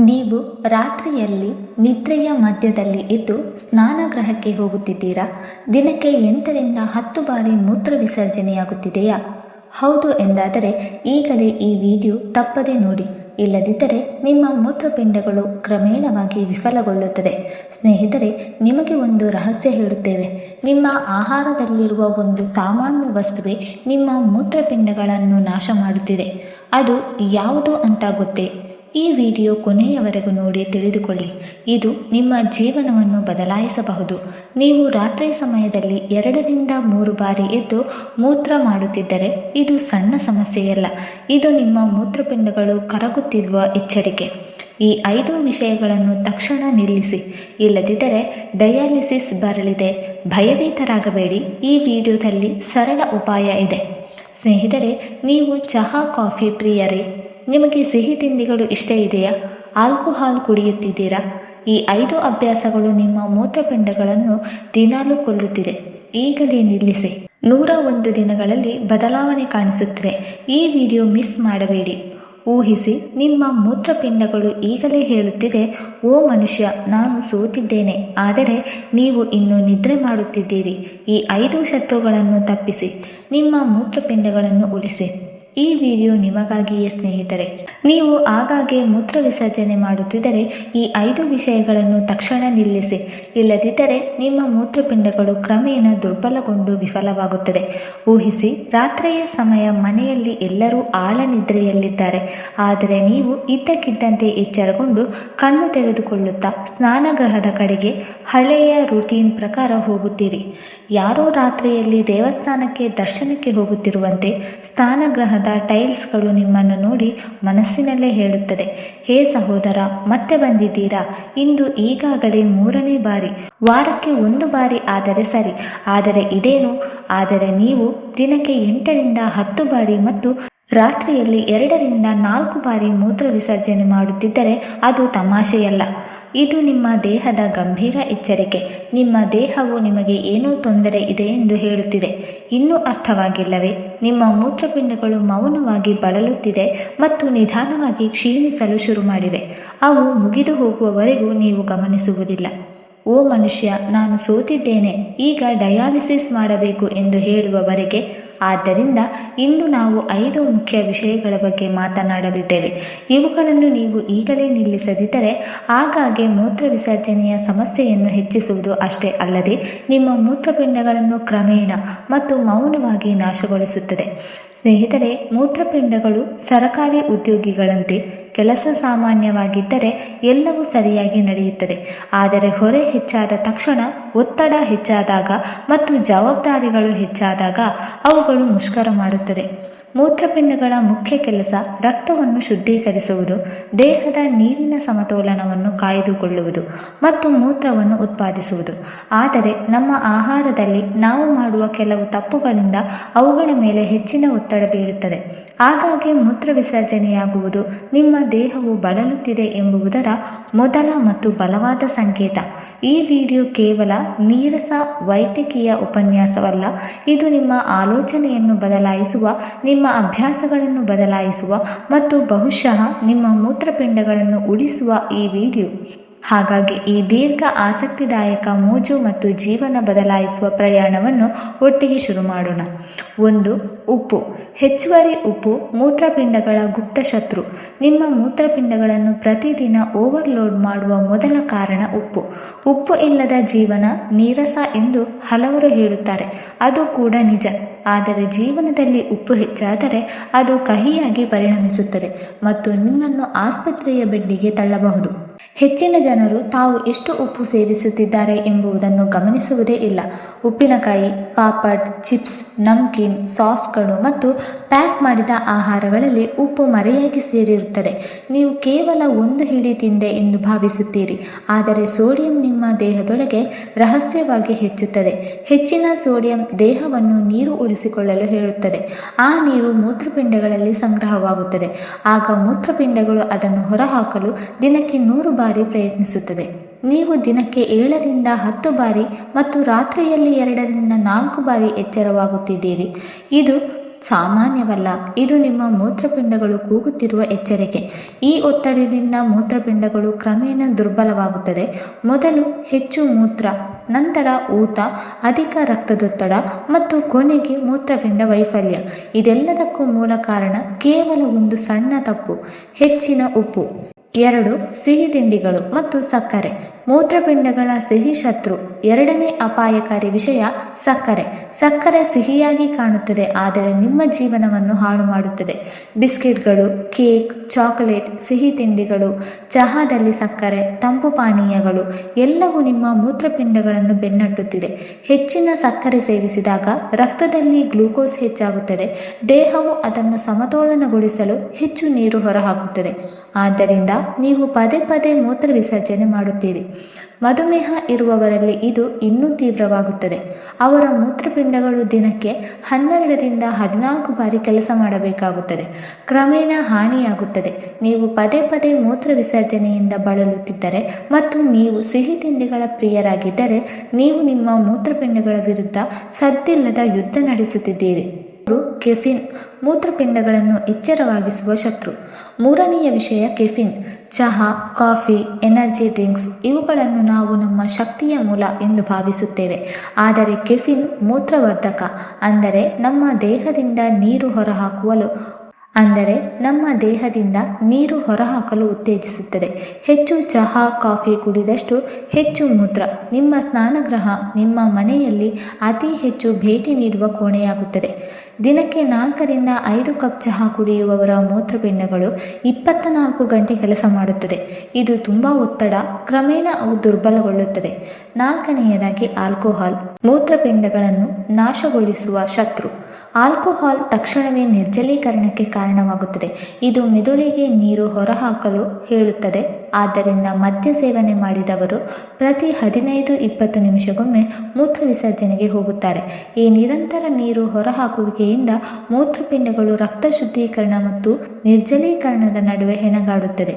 ನೀವು ರಾತ್ರಿಯಲ್ಲಿ ನಿದ್ರೆಯ ಮಧ್ಯದಲ್ಲಿ ಎದ್ದು ಸ್ನಾನಗೃಹಕ್ಕೆ ಹೋಗುತ್ತಿದ್ದೀರಾ? ದಿನಕ್ಕೆ 8ರಿಂದ 10 ಬಾರಿ ಮೂತ್ರ ವಿಸರ್ಜನೆಯಾಗುತ್ತಿದೆಯಾ? ಹೌದು ಎಂದಾದರೆ ಈಗಲೇ ಈ ವಿಡಿಯೋ ತಪ್ಪದೆ ನೋಡಿ. ಇಲ್ಲದಿದ್ದರೆ ನಿಮ್ಮ ಮೂತ್ರಪಿಂಡಗಳು ಕ್ರಮೇಣವಾಗಿ ವಿಫಲಗೊಳ್ಳುತ್ತದೆ. ಸ್ನೇಹಿತರೆ, ನಿಮಗೆ ಒಂದು ರಹಸ್ಯ ಹೇಳುತ್ತೇವೆ. ನಿಮ್ಮ ಆಹಾರದಲ್ಲಿರುವ ಒಂದು ಸಾಮಾನ್ಯ ವಸ್ತುವೇ ನಿಮ್ಮ ಮೂತ್ರಪಿಂಡಗಳನ್ನು ನಾಶ ಮಾಡುತ್ತಿದೆ. ಅದು ಯಾವುದು ಅಂತ ಗೊತ್ತೇ? ಈ ವಿಡಿಯೋ ಕೊನೆಯವರೆಗೂ ನೋಡಿ ತಿಳಿದುಕೊಳ್ಳಿ. ಇದು ನಿಮ್ಮ ಜೀವನವನ್ನು ಬದಲಾಯಿಸಬಹುದು. ನೀವು ರಾತ್ರಿ ಸಮಯದಲ್ಲಿ 2ರಿಂದ 3 ಬಾರಿ ಎದ್ದು ಮೂತ್ರ ಮಾಡುತ್ತಿದ್ದರೆ ಇದು ಸಣ್ಣ ಸಮಸ್ಯೆಯಲ್ಲ. ಇದು ನಿಮ್ಮ ಮೂತ್ರಪಿಂಡಗಳು ಕರಗುತ್ತಿರುವ ಎಚ್ಚರಿಕೆ. ಈ 5 ವಿಷಯಗಳನ್ನು ತಕ್ಷಣ ನಿಲ್ಲಿಸಿ. ಇಲ್ಲದಿದ್ದರೆ ಡಯಾಲಿಸಿಸ್ ಬರಲಿದೆ. ಭಯಭೀತರಾಗಬೇಡಿ. ಈ ವಿಡಿಯೋದಲ್ಲಿ ಸರಳ ಉಪಾಯ ಇದೆ. ಸ್ನೇಹಿತರೆ, ನೀವು ಚಹಾ ಕಾಫಿ ಪ್ರಿಯರೇ? ನಿಮಗೆ ಸಿಹಿ ತಿಂಡಿಗಳು ಇಷ್ಟ ಇದೆಯಾ? ಆಲ್ಕೋಹಾಲ್ ಕುಡಿಯುತ್ತಿದ್ದೀರಾ? ಈ 5 ಅಭ್ಯಾಸಗಳು ನಿಮ್ಮ ಮೂತ್ರಪಿಂಡಗಳನ್ನು ದಿನಾಲೂ ಕೊಲ್ಲುತ್ತಿದೆ. ಈಗಲೇ ನಿಲ್ಲಿಸಿ. 101 ದಿನಗಳಲ್ಲಿ ಬದಲಾವಣೆ ಕಾಣಿಸುತ್ತದೆ. ಈ ವಿಡಿಯೋ ಮಿಸ್ ಮಾಡಬೇಡಿ. ಊಹಿಸಿ, ನಿಮ್ಮ ಮೂತ್ರಪಿಂಡಗಳು ಈಗಲೇ ಹೇಳುತ್ತಿದೆ, ಓ ಮನುಷ್ಯ, ನಾನು ಸೋತಿದ್ದೇನೆ. ಆದರೆ ನೀವು ಇನ್ನೂ ನಿದ್ರೆ ಮಾಡುತ್ತಿದ್ದೀರಿ. ಈ 5 ಶತ್ರುಗಳನ್ನು ತಪ್ಪಿಸಿ. ನಿಮ್ಮ ಮೂತ್ರಪಿಂಡಗಳನ್ನು ಉಳಿಸಿ. ಈ ವಿಡಿಯೋ ನಿಮಗಾಗಿಯೇ ಸ್ನೇಹಿತರೆ. ನೀವು ಆಗಾಗ್ಗೆ ಮೂತ್ರ ವಿಸರ್ಜನೆ ಮಾಡುತ್ತಿದ್ದರೆ ಈ 5 ವಿಷಯಗಳನ್ನು ತಕ್ಷಣ ನಿಲ್ಲಿಸಿ. ಇಲ್ಲದಿದ್ದರೆ ನಿಮ್ಮ ಮೂತ್ರಪಿಂಡಗಳು ಕ್ರಮೇಣ ದುರ್ಬಲಗೊಂಡು ವಿಫಲವಾಗುತ್ತದೆ. ಊಹಿಸಿ, ರಾತ್ರಿಯ ಸಮಯ ಮನೆಯಲ್ಲಿ ಎಲ್ಲರೂ ಆಳ ನಿದ್ರೆಯಲ್ಲಿದ್ದಾರೆ. ಆದರೆ ನೀವು ಇದ್ದಕ್ಕಿದ್ದಂತೆ ಎಚ್ಚರಗೊಂಡು ಕಣ್ಣು ತೆರೆದುಕೊಳ್ಳುತ್ತಾ ಸ್ನಾನಗೃಹದ ಕಡೆಗೆ ಹಳೆಯ ರೂಟೀನ್ ಪ್ರಕಾರ ಹೋಗುತ್ತೀರಿ. ಯಾರೋ ರಾತ್ರಿಯಲ್ಲಿ ದೇವಸ್ಥಾನಕ್ಕೆ ದರ್ಶನಕ್ಕೆ ಹೋಗುತ್ತಿರುವಂತೆ ಸ್ನಾನಗೃಹದ ಟೈಲ್ಸ್ಗಳು ನಿಮ್ಮನ್ನು ನೋಡಿ ಮನಸ್ಸಿನಲ್ಲೇ ಹೇಳುತ್ತದೆ, ಹೇ ಸಹೋದರ, ಮತ್ತೆ ಬಂದಿದ್ದೀರಾ? ಇಂದು ಈಗಾಗಲೇ 3ನೇ ಬಾರಿ. ವಾರಕ್ಕೆ 1 ಬಾರಿ ಆದರೆ ಸರಿ, ಆದರೆ ಇದೇನು? ಆದರೆ ನೀವು ದಿನಕ್ಕೆ 8ರಿಂದ 10 ಬಾರಿ ಮತ್ತು ರಾತ್ರಿಯಲ್ಲಿ 2ರಿಂದ 4 ಬಾರಿ ಮೂತ್ರ ವಿಸರ್ಜನೆ ಮಾಡುತ್ತಿದ್ದರೆ ಅದು ತಮಾಷೆಯಲ್ಲ. ಇದು ನಿಮ್ಮ ದೇಹದ ಗಂಭೀರ ಎಚ್ಚರಿಕೆ. ನಿಮ್ಮ ದೇಹವು ನಿಮಗೆ ಏನೋ ತೊಂದರೆ ಇದೆ ಎಂದು ಹೇಳುತ್ತಿದೆ. ಇನ್ನೂ ಅರ್ಥವಾಗಿಲ್ಲವೇ? ನಿಮ್ಮ ಮೂತ್ರಪಿಂಡಗಳು ಮೌನವಾಗಿ ಬಳಲುತ್ತಿದೆ ಮತ್ತು ನಿಧಾನವಾಗಿ ಕ್ಷೀಣಿಸಲು ಶುರು ಮಾಡಿವೆ. ಅವು ಮುಗಿದು ಹೋಗುವವರೆಗೂ ನೀವು ಗಮನಿಸುವುದಿಲ್ಲ. ಓ ಮನುಷ್ಯ, ನಾನು ಸೋತಿದ್ದೇನೆ, ಈಗ ಡಯಾಲಿಸಿಸ್ ಮಾಡಬೇಕು ಎಂದು ಹೇಳುವವರೆಗೆ. ಆದ್ದರಿಂದ ಇಂದು ನಾವು 5 ಮುಖ್ಯ ವಿಷಯಗಳ ಬಗ್ಗೆ ಮಾತನಾಡಲಿದ್ದೇವೆ. ಇವುಗಳನ್ನು ನೀವು ಈಗಲೇ ನಿಲ್ಲಿಸದಿದ್ದರೆ ಆಗಾಗ್ಗೆ ಮೂತ್ರ ವಿಸರ್ಜನೆಯ ಸಮಸ್ಯೆಯನ್ನು ಹೆಚ್ಚಿಸುವುದು ಅಷ್ಟೇ ಅಲ್ಲದೆ ನಿಮ್ಮ ಮೂತ್ರಪಿಂಡಗಳನ್ನು ಕ್ರಮೇಣ ಮತ್ತು ಮೌನವಾಗಿ ನಾಶಗೊಳಿಸುತ್ತದೆ. ಸ್ನೇಹಿತರೆ, ಮೂತ್ರಪಿಂಡಗಳು ಸರಕಾರಿ ಉದ್ಯೋಗಿಗಳಂತೆ. ಕೆಲಸ ಸಾಮಾನ್ಯವಾಗಿದ್ದರೆ ಎಲ್ಲವೂ ಸರಿಯಾಗಿ ನಡೆಯುತ್ತದೆ. ಆದರೆ ಹೊರೆ ಹೆಚ್ಚಾದ ತಕ್ಷಣ, ಒತ್ತಡ ಹೆಚ್ಚಾದಾಗ ಮತ್ತು ಜವಾಬ್ದಾರಿಗಳು ಹೆಚ್ಚಾದಾಗ ಅವುಗಳು ಮುಷ್ಕರ ಮಾಡುತ್ತದೆ. ಮೂತ್ರಪಿಂಡಗಳ ಮುಖ್ಯ ಕೆಲಸ ರಕ್ತವನ್ನು ಶುದ್ಧೀಕರಿಸುವುದು, ದೇಹದ ನೀರಿನ ಸಮತೋಲನವನ್ನು ಕಾಯ್ದುಕೊಳ್ಳುವುದು ಮತ್ತು ಮೂತ್ರವನ್ನು ಉತ್ಪಾದಿಸುವುದು. ಆದರೆ ನಮ್ಮ ಆಹಾರದಲ್ಲಿ ನಾವು ಮಾಡುವ ಕೆಲವು ತಪ್ಪುಗಳಿಂದ ಅವುಗಳ ಮೇಲೆ ಹೆಚ್ಚಿನ ಒತ್ತಡ ಬೀಳುತ್ತದೆ. ಆಗಾಗ್ಗೆ ಮೂತ್ರ ವಿಸರ್ಜನೆಯಾಗುವುದು ನಿಮ್ಮ ದೇಹವು ಬಳಲುತ್ತಿದೆ ಎಂಬುದರ ಮೊದಲ ಮತ್ತು ಬಲವಾದ ಸಂಕೇತ. ಈ ವಿಡಿಯೋ ಕೇವಲ ನೀರಸ ವೈದ್ಯಕೀಯ ಉಪನ್ಯಾಸವಲ್ಲ. ಇದು ನಿಮ್ಮ ಆಲೋಚನೆಯನ್ನು ಬದಲಾಯಿಸುವ, ನಿಮ್ಮ ಅಭ್ಯಾಸಗಳನ್ನು ಬದಲಾಯಿಸುವ ಮತ್ತು ಬಹುಶಃ ನಿಮ್ಮ ಮೂತ್ರಪಿಂಡಗಳನ್ನು ಉಳಿಸುವ ಈ ವಿಡಿಯೋ. ಹಾಗಾಗಿ ಈ ದೀರ್ಘ ಆಸಕ್ತಿದಾಯಕ ಮೋಜು ಮತ್ತು ಜೀವನ ಬದಲಾಯಿಸುವ ಪ್ರಯಾಣವನ್ನು ಒಟ್ಟಿಗೆ ಶುರು ಮಾಡೋಣ. 1. ಉಪ್ಪು. ಹೆಚ್ಚುವರಿ ಉಪ್ಪು ಮೂತ್ರಪಿಂಡಗಳ ಗುಪ್ತ ಶತ್ರು. ನಿಮ್ಮ ಮೂತ್ರಪಿಂಡಗಳನ್ನು ಪ್ರತಿದಿನ ಓವರ್ಲೋಡ್ ಮಾಡುವ ಮೊದಲ ಕಾರಣ ಉಪ್ಪು. ಉಪ್ಪು ಇಲ್ಲದ ಜೀವನ ನೀರಸ ಎಂದು ಹಲವರು ಹೇಳುತ್ತಾರೆ. ಅದು ಕೂಡ ನಿಜ. ಆದರೆ ಜೀವನದಲ್ಲಿ ಉಪ್ಪು ಹೆಚ್ಚಾದರೆ ಅದು ಕಹಿಯಾಗಿ ಪರಿಣಮಿಸುತ್ತದೆ ಮತ್ತು ನಿಮ್ಮನ್ನು ಆಸ್ಪತ್ರೆಯ ಬೆಡ್ಡಿಗೆ ತಳ್ಳಬಹುದು. ಹೆಚ್ಚಿನ ಜನರು ತಾವು ಎಷ್ಟು ಉಪ್ಪು ಸೇವಿಸುತ್ತಿದ್ದಾರೆ ಎಂಬುದನ್ನು ಗಮನಿಸುವುದೇ ಇಲ್ಲ. ಉಪ್ಪಿನಕಾಯಿ, ಪಾಪಡ್, ಚಿಪ್ಸ್, ನಮ್ಕೀನ್, ಸಾಸ್ಗಳು ಮತ್ತು ಪ್ಯಾಕ್ ಮಾಡಿದ ಆಹಾರಗಳಲ್ಲಿ ಉಪ್ಪು ಮರೆಯಾಗಿ ಸೇರಿರುತ್ತದೆ. ನೀವು ಕೇವಲ 1 ಹಿಡಿ ತಿಂದೆ ಎಂದು ಭಾವಿಸುತ್ತೀರಿ, ಆದರೆ ಸೋಡಿಯಂ ನಿಮ್ಮ ದೇಹದೊಳಗೆ ರಹಸ್ಯವಾಗಿ ಹೆಚ್ಚುತ್ತದೆ. ಹೆಚ್ಚಿನ ಸೋಡಿಯಂ ದೇಹವನ್ನು ನೀರು ಉಳಿಸಿಕೊಳ್ಳಲು ಹೇಳುತ್ತದೆ. ಆ ನೀರು ಮೂತ್ರಪಿಂಡಗಳಲ್ಲಿ ಸಂಗ್ರಹವಾಗುತ್ತದೆ. ಆಗ ಮೂತ್ರಪಿಂಡಗಳು ಅದನ್ನು ಹೊರಹಾಕಲು ದಿನಕ್ಕೆ 100 ಬಾರಿ ಪ್ರಯತ್ನಿಸುತ್ತದೆ. ನೀವು ದಿನಕ್ಕೆ 7ರಿಂದ 10 ಬಾರಿ ಮತ್ತು ರಾತ್ರಿಯಲ್ಲಿ 2ರಿಂದ 4 ಬಾರಿ ಎಚ್ಚರವಾಗುತ್ತಿದ್ದೀರಿ. ಇದು ಸಾಮಾನ್ಯವಲ್ಲ. ಇದು ನಿಮ್ಮ ಮೂತ್ರಪಿಂಡಗಳು ಕೂಗುತ್ತಿರುವ ಎಚ್ಚರಿಕೆ. ಈ ಒತ್ತಡದಿಂದ ಮೂತ್ರಪಿಂಡಗಳು ಕ್ರಮೇಣ ದುರ್ಬಲವಾಗುತ್ತದೆ. ಮೊದಲು ಹೆಚ್ಚು ಮೂತ್ರ, ನಂತರ ಊತ, ಅಧಿಕ ರಕ್ತದೊತ್ತಡ ಮತ್ತು ಕೊನೆಗೆ ಮೂತ್ರಪಿಂಡ ವೈಫಲ್ಯ. ಇದೆಲ್ಲದಕ್ಕೂ ಮೂಲ ಕಾರಣ ಕೇವಲ ಒಂದು ಸಣ್ಣ ತಪ್ಪು: ಹೆಚ್ಚಿನ ಉಪ್ಪು. 2. ಸಿಹಿ ತಿಂಡಿಗಳು ಮತ್ತು ಸಕ್ಕರೆ. ಮೂತ್ರಪಿಂಡಗಳ ಸಿಹಿ ಶತ್ರು. ಎರಡನೇ ಅಪಾಯಕಾರಿ ವಿಷಯ ಸಕ್ಕರೆ. ಸಕ್ಕರೆ ಸಿಹಿಯಾಗಿ ಕಾಣುತ್ತದೆ, ಆದರೆ ನಿಮ್ಮ ಜೀವನವನ್ನು ಹಾಳು ಮಾಡುತ್ತದೆ. ಬಿಸ್ಕೆಟ್ಗಳು, ಕೇಕ್, ಚಾಕೊಲೇಟ್, ಸಿಹಿ ತಿಂಡಿಗಳು, ಚಹಾದಲ್ಲಿ ಸಕ್ಕರೆ, ತಂಪು ಪಾನೀಯಗಳು ಎಲ್ಲವೂ ನಿಮ್ಮ ಮೂತ್ರಪಿಂಡಗಳನ್ನು ಬೆನ್ನಟ್ಟುತ್ತಿದೆ. ಹೆಚ್ಚಿನ ಸಕ್ಕರೆ ಸೇವಿಸಿದಾಗ ರಕ್ತದಲ್ಲಿ ಗ್ಲೂಕೋಸ್ ಹೆಚ್ಚಾಗುತ್ತದೆ. ದೇಹವು ಅದನ್ನು ಸಮತೋಲನಗೊಳಿಸಲು ಹೆಚ್ಚು ನೀರು ಹೊರಹಾಕುತ್ತದೆ. ಆದ್ದರಿಂದ ನೀವು ಪದೇ ಪದೇ ಮೂತ್ರ ವಿಸರ್ಜನೆ ಮಾಡುತ್ತೀರಿ. ಮಧುಮೇಹ ಇರುವವರಲ್ಲಿ ಇದು ಇನ್ನೂ ತೀವ್ರವಾಗುತ್ತದೆ. ಅವರ ಮೂತ್ರಪಿಂಡಗಳು ದಿನಕ್ಕೆ 12ರಿಂದ 14 ಬಾರಿ ಕೆಲಸ ಮಾಡಬೇಕಾಗುತ್ತದೆ. ಕ್ರಮೇಣ ಹಾನಿಯಾಗುತ್ತದೆ. ನೀವು ಪದೇ ಪದೇ ಮೂತ್ರ ವಿಸರ್ಜನೆಯಿಂದ ಬಳಲುತ್ತಿದ್ದರೆ ಮತ್ತು ನೀವು ಸಿಹಿ ತಿಂಡಿಗಳ ಪ್ರಿಯರಾಗಿದ್ದರೆ, ನೀವು ನಿಮ್ಮ ಮೂತ್ರಪಿಂಡಗಳ ವಿರುದ್ಧ ಸದ್ದಿಲ್ಲದ ಯುದ್ಧ ನಡೆಸುತ್ತಿದ್ದೀರಿ. ಕೆಫಿನ್, ಮೂತ್ರಪಿಂಡಗಳನ್ನು ಎಚ್ಚರವಾಗಿಸುವ ಶತ್ರು. ಮೂರನೆಯ ವಿಷಯ ಕೆಫಿನ್. ಚಹಾ, ಕಾಫಿ, ಎನರ್ಜಿ ಡ್ರಿಂಕ್ಸ್ ಇವುಗಳನ್ನು ನಾವು ನಮ್ಮ ಶಕ್ತಿಯ ಮೂಲ ಎಂದು ಭಾವಿಸುತ್ತೇವೆ. ಆದರೆ ಕೆಫಿನ್ ಮೂತ್ರವರ್ಧಕ, ಅಂದರೆ ನಮ್ಮ ದೇಹದಿಂದ ನೀರು ಹೊರಹಾಕಲು ಉತ್ತೇಜಿಸುತ್ತದೆ. ಹೆಚ್ಚು ಚಹಾ, ಕಾಫಿ ಕುಡಿದಷ್ಟು ಹೆಚ್ಚು ಮೂತ್ರ. ನಿಮ್ಮ ಸ್ನಾನಗೃಹ ನಿಮ್ಮ ಮನೆಯಲ್ಲಿ ಅತಿ ಹೆಚ್ಚು ಭೇಟಿ ನೀಡುವ ಕೋಣೆಯಾಗುತ್ತದೆ. ದಿನಕ್ಕೆ 4ರಿಂದ 5 ಕಪ್ ಚಹಾ ಕುಡಿಯುವವರ ಮೂತ್ರಪಿಂಡಗಳು 24 ಗಂಟೆ ಕೆಲಸ ಮಾಡುತ್ತದೆ. ಇದು ತುಂಬ ಒತ್ತಡ. ಕ್ರಮೇಣ ಅವು ದುರ್ಬಲಗೊಳ್ಳುತ್ತದೆ. 4ನೇಯದಾಗಿ ಆಲ್ಕೋಹಾಲ್, ಮೂತ್ರಪಿಂಡಗಳನ್ನು ನಾಶಗೊಳಿಸುವ ಶತ್ರು. ಆಲ್ಕೋಹಾಲ್ ತಕ್ಷಣವೇ ನಿರ್ಜಲೀಕರಣಕ್ಕೆ ಕಾರಣವಾಗುತ್ತದೆ. ಇದು ಮೆದುಳಿಗೆ ನೀರು ಹೊರಹಾಕಲು ಹೇಳುತ್ತದೆ. ಆದ್ದರಿಂದ ಮದ್ಯ ಸೇವನೆ ಮಾಡಿದವರು ಪ್ರತಿ 15-20 ನಿಮಿಷಗೊಮ್ಮೆ ಮೂತ್ರ ವಿಸರ್ಜನೆಗೆ ಹೋಗುತ್ತಾರೆ. ಈ ನಿರಂತರ ನೀರು ಹೊರಹಾಕುವಿಕೆಯಿಂದ ಮೂತ್ರಪಿಂಡಗಳು ರಕ್ತ ಶುದ್ಧೀಕರಣ ಮತ್ತು ನಿರ್ಜಲೀಕರಣದ ನಡುವೆ ಹೆಣಗಾಡುತ್ತದೆ.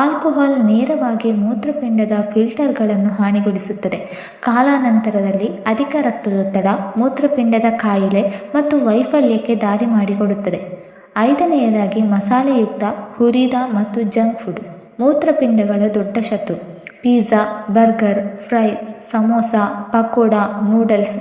ಆಲ್ಕೋಹಾಲ್ ನೇರವಾಗಿ ಮೂತ್ರಪಿಂಡದ ಫಿಲ್ಟರ್ಗಳನ್ನು ಹಾನಿಗೊಳಿಸುತ್ತದೆ. ಕಾಲಾನಂತರದಲ್ಲಿ ಅಧಿಕ ರಕ್ತದೊತ್ತಡ, ಮೂತ್ರಪಿಂಡದ ಕಾಯಿಲೆ ಮತ್ತು ವೈಫಲ್ಯಕ್ಕೆ ದಾರಿ ಮಾಡಿಕೊಡುತ್ತದೆ. 5ನೇಯದಾಗಿ ಮಸಾಲೆಯುಕ್ತ, ಹುರಿದ ಮತ್ತು ಜಂಕ್ ಫುಡ್. ಮೂತ್ರಪಿಂಡಗಳ ದೊಡ್ಡ ಶತ್ರು. Pizza, burger, fries, samosa, pakora, noodles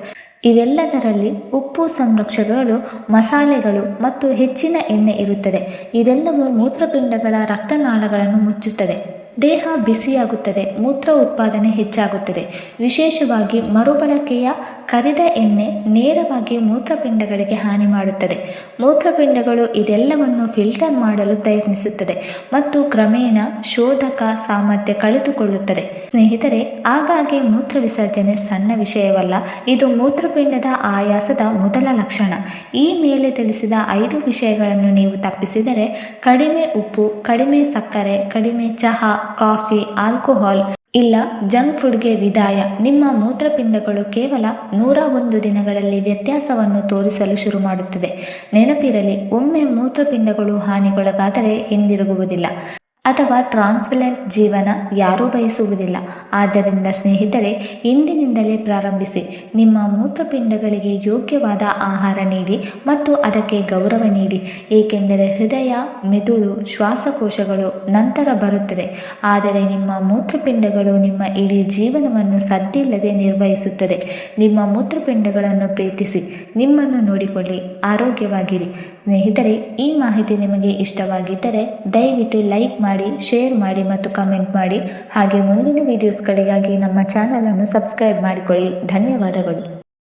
ಇವೆಲ್ಲದರಲ್ಲಿ ಉಪ್ಪು ಸಂರಕ್ಷಕಗಳು, ಮಸಾಲೆಗಳು ಮತ್ತು ಹೆಚ್ಚಿನ ಎಣ್ಣೆ ಇರುತ್ತದೆ. ಇದೆಲ್ಲವೂ ಮೂತ್ರಪಿಂಡಗಳ ರಕ್ತನಾಳಗಳನ್ನು ಮುಚ್ಚುತ್ತದೆ. ದೇಹ ಬಿಸಿಯಾಗುತ್ತದೆ. ಮೂತ್ರ ಉತ್ಪಾದನೆ ಹೆಚ್ಚಾಗುತ್ತದೆ. ವಿಶೇಷವಾಗಿ ಮರುಬಳಕೆಯ ಕರಿದ ಎಣ್ಣೆ ನೇರವಾಗಿ ಮೂತ್ರಪಿಂಡಗಳಿಗೆ ಹಾನಿ ಮಾಡುತ್ತದೆ. ಮೂತ್ರಪಿಂಡಗಳು ಇದೆಲ್ಲವನ್ನು ಫಿಲ್ಟರ್ ಮಾಡಲು ಪ್ರಯತ್ನಿಸುತ್ತದೆ ಮತ್ತು ಕ್ರಮೇಣ ಶೋಧಕ ಸಾಮರ್ಥ್ಯ ಕಳೆದುಕೊಳ್ಳುತ್ತದೆ. ಸ್ನೇಹಿತರೆ, ಆಗಾಗ್ಗೆ ಮೂತ್ರ ವಿಸರ್ಜನೆ ಸಣ್ಣ ವಿಷಯವಲ್ಲ. ಇದು ಮೂತ್ರಪಿಂಡದ ಆಯಾಸದ ಮೊದಲ ಲಕ್ಷಣ. ಈ ಮೇಲೆ ತಿಳಿಸಿದ 5 ವಿಷಯಗಳನ್ನು ನೀವು ತಪ್ಪಿಸಿದರೆ, ಕಡಿಮೆ ಉಪ್ಪು, ಕಡಿಮೆ ಸಕ್ಕರೆ, ಕಡಿಮೆ ಚಹಾ, ಕಾಫಿ, ಆಲ್ಕೋಹಾಲ್ ಇಲ್ಲ ಜಂಕ್ ಫುಡ್ಗೆ ವಿದಾಯ. ನಿಮ್ಮ ಮೂತ್ರಪಿಂಡಗಳು ಕೇವಲ 101 ದಿನಗಳಲ್ಲಿ ವ್ಯತ್ಯಾಸವನ್ನು ತೋರಿಸಲು ಶುರು ಮಾಡುತ್ತದೆ. ನೆನಪಿರಲಿ, ಒಮ್ಮೆ ಮೂತ್ರಪಿಂಡಗಳು ಹಾನಿಗೊಳಗಾದರೆ ಹಿಂದಿರುಗುವುದಿಲ್ಲ. ಅಥವಾ ಟ್ರಾನ್ಸ್ಪ್ಲಾಂಟ್ ಜೀವನ ಯಾರೂ ಬಯಸುವುದಿಲ್ಲ. ಆದ್ದರಿಂದ ಸ್ನೇಹಿತರೆ, ಇಂದಿನಿಂದಲೇ ಪ್ರಾರಂಭಿಸಿ. ನಿಮ್ಮ ಮೂತ್ರಪಿಂಡಗಳಿಗೆ ಯೋಗ್ಯವಾದ ಆಹಾರ ನೀಡಿ ಮತ್ತು ಅದಕ್ಕೆ ಗೌರವ ನೀಡಿ. ಏಕೆಂದರೆ ಹೃದಯ, ಮೆದುಳು, ಶ್ವಾಸಕೋಶಗಳು ನಂತರ ಬರುತ್ತದೆ, ಆದರೆ ನಿಮ್ಮ ಮೂತ್ರಪಿಂಡಗಳು ನಿಮ್ಮ ಇಡೀ ಜೀವನವನ್ನು ಸದ್ದಿಲ್ಲದೆ ನಿರ್ವಹಿಸುತ್ತದೆ. ನಿಮ್ಮ ಮೂತ್ರಪಿಂಡಗಳನ್ನು ಪ್ರೀತಿಸಿ, ನಿಮ್ಮನ್ನು ನೋಡಿಕೊಳ್ಳಿ, ಆರೋಗ್ಯವಾಗಿರಿ. ಸ್ನೇಹಿತರೆ, ಈ ಮಾಹಿತಿ ನಿಮಗೆ ಇಷ್ಟವಾಗಿದ್ದರೆ ದಯವಿಟ್ಟು ಲೈಕ್ ಮಾಡಿ, ಶೇರ್ ಮಾಡಿ ಮತ್ತು ಕಮೆಂಟ್ ಮಾಡಿ. ಹಾಗೆ ಮುಂದಿನ ವಿಡಿಯೋಸ್ಗಳಿಗಾಗಿ ನಮ್ಮ ಚಾನಲನ್ನು ಸಬ್ಸ್ಕ್ರೈಬ್ ಮಾಡಿಕೊಳ್ಳಿ. ಧನ್ಯವಾದಗಳು.